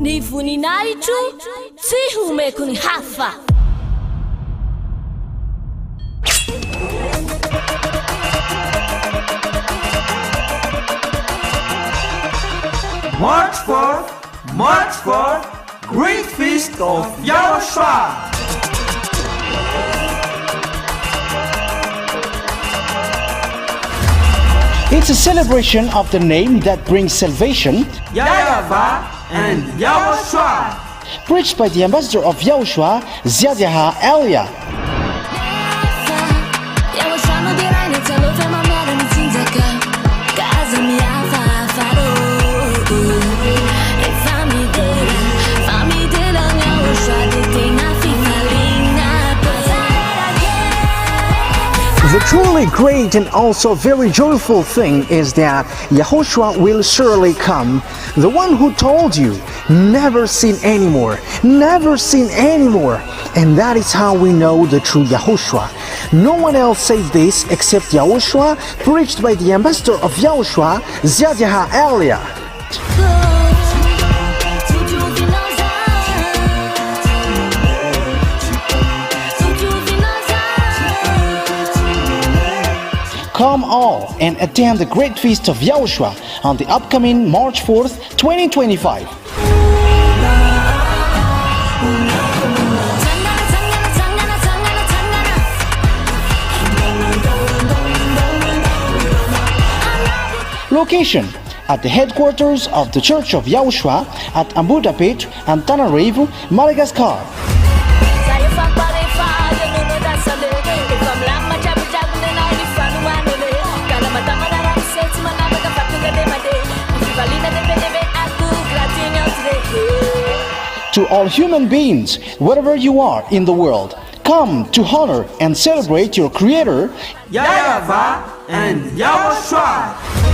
Ny voninahitro tsy homeko ny hafa. March 4th, Great Feast of YAHOSHUAH. It's a celebration of the name that brings salvation, YAHVAH and YAHOSHUAH. preached by the ambassador of YAHOSHUAH, YAHVAH. The truly great and also very joyful thing is that YAHOSHUAH will surely come. The one who told you, never sin anymore, never sin anymore. And that is how we know the true YAHOSHUAH. No one else says this except YAHOSHUAH, preached by the ambassador of YAHOSHUAH, YAHVAH. Come all and attend the Great Feast of YAHOSHUAH on the upcoming March 4th, 2025. Location: at the headquarters of the Church of YAHOSHUAH at Ambohidrapeto Antananarivo Madagascar. To all human beings, wherever you are in the world, come to honor and celebrate your Creator, YAHVAH and YAHOSHUAH.